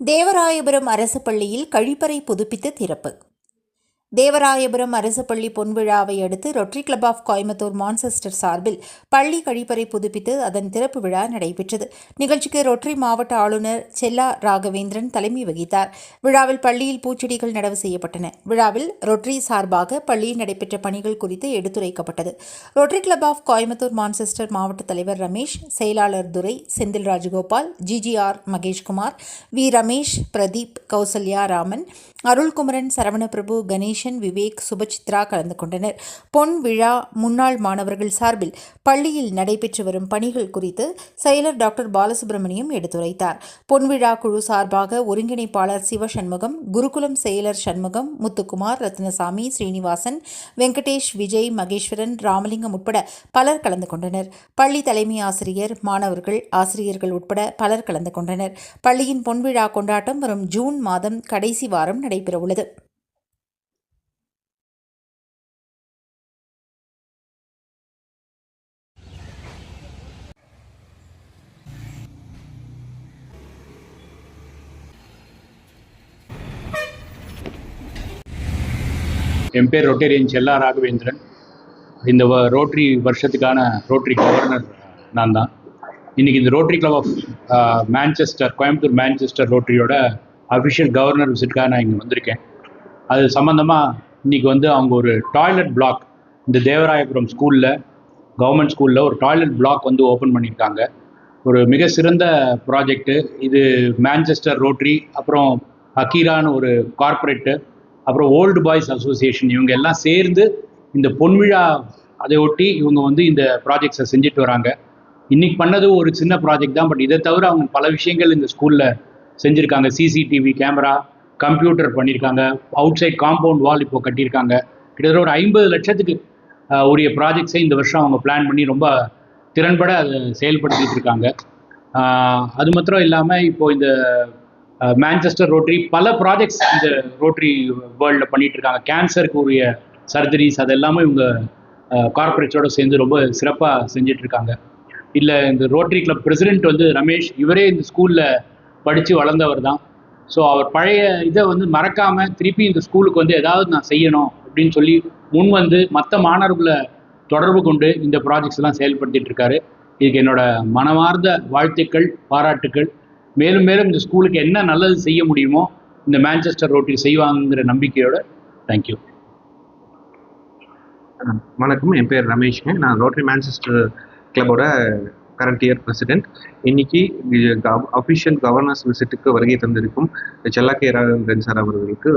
தேவராயபுரம் அரசு பள்ளியில் கழிப்பறை புதுப்பித்து திறப்பு. தேவராயபுரம் அரசு பள்ளி பொன்விழாவை அடுத்து rotary club of Coimbatore Manchester சார்பில் பள்ளி கழிப்பறை புதுப்பித்து அதன் திறப்பு விழா நடைபெற்றது. நிகழ்ச்சிக்கு ரொட்டரி மாவட்ட ஆளுநர் செல்லா ராகவேந்திரன் தலைமை வகித்தார். விழாவில் பள்ளியில் பூச்செடிகள் நடவு செய்யப்பட்டன. விழாவில் ரொட்டரி சார்பாக பள்ளியில் நடைபெற்ற பணிகள் குறித்து எடுத்துரைக்கப்பட்டது. Rotary club of Coimbatore Manchester மாவட்ட தலைவர் ரமேஷ், செயலாளர் துரை, செந்தில் ராஜகோபால், GGR மகேஷ்குமார், வி ரமேஷ், பிரதீப், கௌசல்யா ராமன், அருள்குமரன், சரவணபிரபு, கணேஷ், விவேக், சுபசித்ரா கலந்து கொண்டனர். பொன் விழா முன்னாள் மாணவர்கள் சார்பில் பள்ளியில் நடைபெற்று வரும் பணிகள் குறித்து செயலர் டாக்டர் பாலசுப்ரமணியம் எடுத்துரைத்தார். பொன்விழா குழு சார்பாக ஒருங்கிணைப்பாளர் சிவசண்முகம், குருகுலம் செயலர் சண்முகம், முத்துக்குமார், ரத்னசாமி, ஸ்ரீனிவாசன், வெங்கடேஷ், விஜய், மகேஸ்வரன், ராமலிங்கம் உட்பட பலர் கலந்து கொண்டனர். பள்ளி தலைமை ஆசிரியர், மாணவர்கள், ஆசிரியர்கள் உட்பட பலர் கலந்து கொண்டனர். பள்ளியின் பொன்விழா கொண்டாட்டம் வரும் ஜூன் மாதம் கடைசி வாரம் நடைபெறவுள்ளது. என் பேர் ரொட்டேரியன் செல்லா ராகவேந்திரன். இந்த ரோட்டரி வருஷத்துக்கான ரோட்டரி கவர்னர் நான் தான். இன்றைக்கி இந்த Rotary Club of Manchester, Coimbatore Manchester ரோட்டரியோட அஃபிஷியல் கவர்னர் விசிட்டுக்காக நான் இங்கே வந்திருக்கேன். அது சம்மந்தமாக இன்றைக்கி அவங்க ஒரு டாய்லெட் பிளாக், இந்த தேவராயபுரம் ஸ்கூலில், கவர்மெண்ட் ஸ்கூலில் ஒரு டாய்லெட் பிளாக் ஓப்பன் பண்ணியிருக்காங்க. ஒரு மிக சிறந்த ப்ராஜெக்டு இது. மேன்செஸ்டர் ரோட்டரி, அப்புறம் அக்கீரான்னு ஒரு கார்ப்பரேட்டு, அப்புறம் ஓல்டு பாய்ஸ் அசோசியேஷன், இவங்க எல்லாம் சேர்ந்து இந்த பொன்விழா அதை ஒட்டி இவங்க இந்த ப்ராஜெக்ட்ஸை செஞ்சுட்டு வராங்க. இன்றைக்கி பண்ணது ஒரு சின்ன ப்ராஜெக்ட் தான். பட் இதை தவிர அவங்க பல விஷயங்கள் இந்த ஸ்கூலில் செஞ்சுருக்காங்க. CCTV கேமரா, கம்ப்யூட்டர் பண்ணியிருக்காங்க, அவுட் சைட் காம்பவுண்ட் வால் இப்போ கட்டியிருக்காங்க. கிட்டத்தட்ட ஒரு 50 லட்சத்துக்கு உரிய ப்ராஜெக்ட்ஸை இந்த வருஷம் அவங்க பிளான் பண்ணி ரொம்ப திறன்பட அதை செயல்படுத்திட்டு இருக்காங்க. அது மாத்திரம் இல்லாமல் இப்போது இந்த மேன்செஸ்டர் ரோட்டரி பல ப்ராஜெக்ட்ஸ் இந்த ரோட்டரி வேர்ல்டில் பண்ணிகிட்டு இருக்காங்க. கேன்சருக்கு உரிய சர்ஜரிஸ் அதெல்லாமே இவங்க கார்பரேட்ஸோடு சேர்ந்து ரொம்ப சிறப்பாக செஞ்சிட்ருக்காங்க. இல்லை, இந்த ரோட்டரி கிளப் பிரசிடெண்ட் ரமேஷ், இவரே இந்த ஸ்கூலில் படித்து வளர்ந்தவர் தான். ஸோ அவர் பழைய இதை மறக்காமல் திருப்பி இந்த ஸ்கூலுக்கு ஏதாவது நான் செய்யணும் அப்படின்னு சொல்லி மற்ற மாணவர்களை தொடர்பு கொண்டு இந்த ப்ராஜெக்ட்ஸ் எல்லாம் செயல்படுத்திட்டு இருக்காரு. இதுக்கு என்னோட மனமார்ந்த வாழ்த்துக்கள், பாராட்டுக்கள். மேலும் மேலும் இந்த ஸ்கூலுக்கு என்ன நல்லது செய்ய முடியுமோ இந்த மேன்செஸ்டர் ரோட்டரி செய்வாங்கிற நம்பிக்கையோட. தேங்க்யூ. வணக்கம், என் பேர் ரமேஷ்ங்க. நான் ரோட்டரி மேன்செஸ்டர் கிளப்போட கரண்ட் இயர் பிரசிடென்ட். இன்னைக்கு அஃபிஷியல் கவர்னர்ஸ் விசிட்டுக்கு வருகை தந்திருக்கும் செல்லா ராகவேந்திரன் சார் அவர்களுக்கு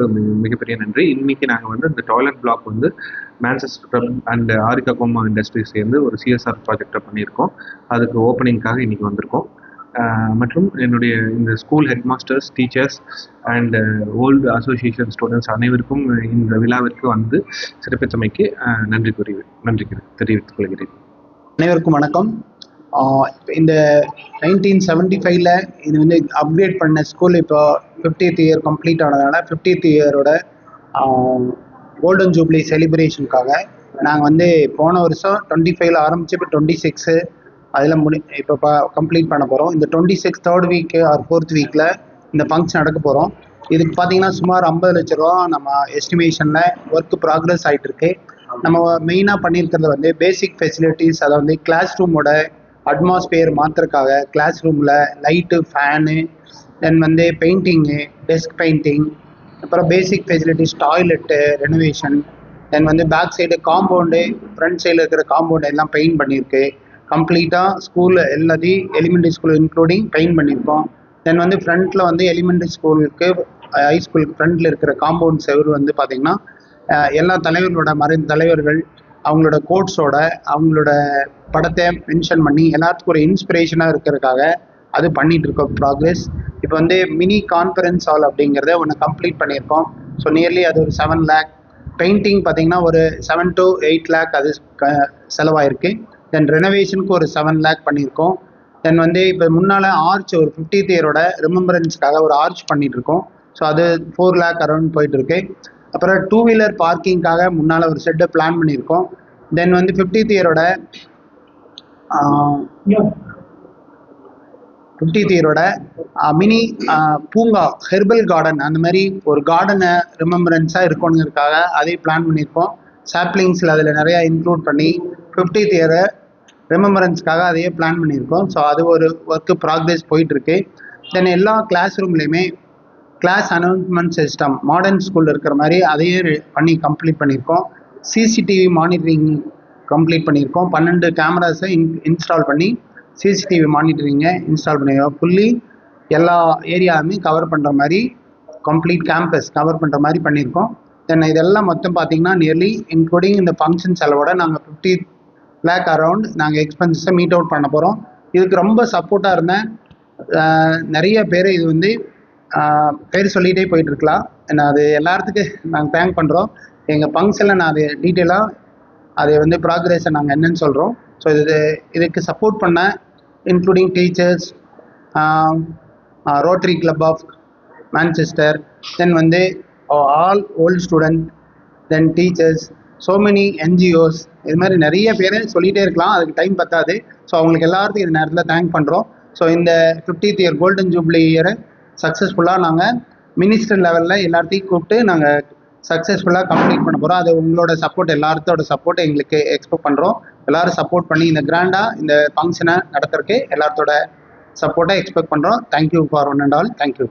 மிகப்பெரிய நன்றி. இன்னைக்கு நாங்கள் இந்த toilet block Manchester club and ஆரிகா கோமா இண்டஸ்ட்ரீஸ் சேர்ந்து ஒரு CSR ப்ராஜெக்டை பண்ணியிருக்கோம். அதுக்கு ஓப்பனிங்காக இன்னைக்கு வந்திருக்கோம். மற்றும் என்னுடைய இந்த school head masters, teachers and old association students அனைவருக்கும் இந்த விழாவிற்கு சிறப்பித்தமைக்கு நன்றி தெரிவித்துக் கொள்கிறேன். அனைவருக்கும் வணக்கம். இந்த 1975 இது அப்கிரேட் பண்ண ஸ்கூல் இப்போ 50th இயர் கம்ப்ளீட் ஆனதுனால 50th இயரோட கோல்டன் ஜூப்ளி செலிப்ரேஷனுக்காக நாங்கள் போன வருஷம் 25 ஆரம்பித்து இப்போ 26 அதில் இப்போ கம்ப்ளீட் பண்ண போகிறோம். இந்த 26 3rd வீக் ஆர் 4th வீக்கில் இந்த ஃபங்க்ஷன் நடக்க போகிறோம். இதுக்கு பார்த்தீங்கன்னா சுமார் 50 லட்ச ரூபா நம்ம எஸ்டிமேஷனில் ஒர்க் ப்ராக்ரஸ் ஆகிட்டு இருக்கு. நம்ம மெயினாக பண்ணியிருக்கிறது பேசிக் ஃபெசிலிட்டிஸ், அதை கிளாஸ் ரூமோட அட்மாஸ்பியர் மாற்றுறதுக்காக கிளாஸ் ரூமில் light, fan, then painting, desk painting, அப்புறம் basic facilities, toilet renovation, then back side compound, front சைடில் இருக்கிற காம்பவுண்டு எல்லாம் பெயிண்ட் பண்ணியிருக்கு. கம்ப்ளீட்டாக ஸ்கூல் எல்லாத்தையும் எலிமெண்ட்ரி ஸ்கூல் இன்க்ளூடிங் பெயிண்ட் பண்ணியிருக்கோம். தென் ஃப்ரண்ட்டில் எலிமெண்ட்ரி ஸ்கூலுக்கு, ஹை ஸ்கூலுக்கு ஃப்ரண்ட்டில் இருக்கிற காம்பவுண்ட் செவர் பார்த்திங்கன்னா எல்லா தலைவர்களோட மறைந்த தலைவர்கள் அவங்களோட கோட்ஸோட அவங்களோட படத்தை மென்ஷன் பண்ணி எல்லாத்துக்கும் ஒரு இன்ஸ்பிரேஷனாக இருக்கிறதுக்காக அது பண்ணிகிட்டு இருக்கோம் ப்ராக்ரெஸ். இப்போ மினி கான்ஃபரன்ஸ் ஹால் அப்படிங்கிறத ஒன்று கம்ப்ளீட் பண்ணியிருக்கோம். ஸோ நியர்லி அது ஒரு 7 lakh. பெயிண்டிங் பார்த்திங்கன்னா ஒரு 7 to 8 lakh அது செலவாயிருக்கு. தென் ரெனோவேஷனுக்கு ஒரு 7 lakh பண்ணியிருக்கோம். தென் இப்போ முன்னால் ஆர்ச், ஒரு 50th இயரோட ரிமெம்பரன்ஸ்க்காக ஒரு ஆர்ச் பண்ணிகிட்டு இருக்கோம். ஸோ அது 4 lakh அரௌண்ட் போயிட்டுருக்கு. அப்புறம் 2 வீலர் பார்க்கிங்காக முன்னால் ஒரு ஷெட்டை பிளான் பண்ணியிருக்கோம். தென் 50th இயரோட 50th இயரோட மினி பூங்கா ஹெர்பல் கார்டன் அந்த மாதிரி ஒரு கார்டனை ரிமெம்பரன்ஸாக இருக்கணுங்கிறதுக்காக அதையும் பிளான் பண்ணியிருக்கோம். சாப்ளிங்ஸில் அதில் நிறையா இன்க்ளூட் பண்ணி 50th இயரை ரிமெம்பரன்ஸ்க்காக அதையே பிளான் பண்ணியிருக்கோம். ஸோ அது ஒரு ஒர்க்கு ப்ராக்ரெஸ் போயிட்டுருக்கு. தென் எல்லா கிளாஸ் ரூம்லேயுமே கிளாஸ் அனௌன்ஸ்மெண்ட் சிஸ்டம் மாடர்ன் ஸ்கூலில் இருக்கிற மாதிரி அதையே பண்ணி கம்ப்ளீட் பண்ணியிருக்கோம். சிசிடிவி மானிட்டரிங் கம்ப்ளீட் பண்ணியிருக்கோம். 12 கேமராஸை இன்ஸ்டால் பண்ணி சிசிடிவி மானிட்டரிங்கை இன்ஸ்டால் பண்ணியிருக்கோம். ஃபுல்லி எல்லா ஏரியாவுமே கவர் பண்ணுற மாதிரி கம்ப்ளீட் கேம்பஸ் கவர் பண்ணுற மாதிரி பண்ணியிருக்கோம். தென் இதெல்லாம் மொத்தம் பார்த்தீங்கன்னா நியர்லி இன்க்ளூடிங் இந்த ஃபங்க்ஷன் செலவோட நாங்கள் 50 lakh அரவுண்ட் நாங்கள் எக்ஸ்பென்சஸை மீட் அவுட் பண்ண போகிறோம். இதுக்கு ரொம்ப சப்போர்ட்டாக இருந்தேன் நிறைய பேர். இது வந்து பேர் சொல்லிகிட்டே போயிட்டுருக்கலாம். நான் அது எல்லாத்துக்கும் நாங்கள் தேங்க் பண்ணுறோம். எங்கள் ஃபங்க்ஷனில் நான் அது டீட்டெயிலாக அதை வந்து ப்ராக்ரெஸை நாங்கள் என்னன்னு சொல்கிறோம். ஸோ இதுக்கு சப்போர்ட் பண்ண including teachers, Rotary Club of Manchester, then வந்து all old student, then teachers, so many NGOs, இது மாதிரி நிறைய பேர் சொல்லிகிட்டே இருக்கலாம், அதுக்கு டைம் பத்தாது. ஸோ அவங்களுக்கு எல்லாத்துக்கும் இந்த நேரத்தில் தேங்க் பண்ணுறோம். ஸோ இந்த 50th இயர் கோல்டன் ஜூப்ளி இயரை சக்ஸஸ்ஃபுல்லாக நாங்கள் மினிஸ்டர் லெவலில் எல்லாத்தையும் கூப்பிட்டு நாங்கள் சக்ஸஸ்ஃபுல்லாக கம்ப்ளீட் பண்ண போகிறோம். அது உங்களோட சப்போர்ட், எல்லாத்தோட சப்போர்ட் எங்களுக்கு எக்ஸ்பெக்ட் பண்ணுறோம். எல்லோரும் சப்போர்ட் பண்ணி இந்த கிராண்டாக இந்த ஃபங்க்ஷனை நடத்துறதுக்கு எல்லாத்தோட சப்போர்ட்டை எக்ஸ்பெக்ட் பண்ணுறோம். Thank you for one and all. Thank you.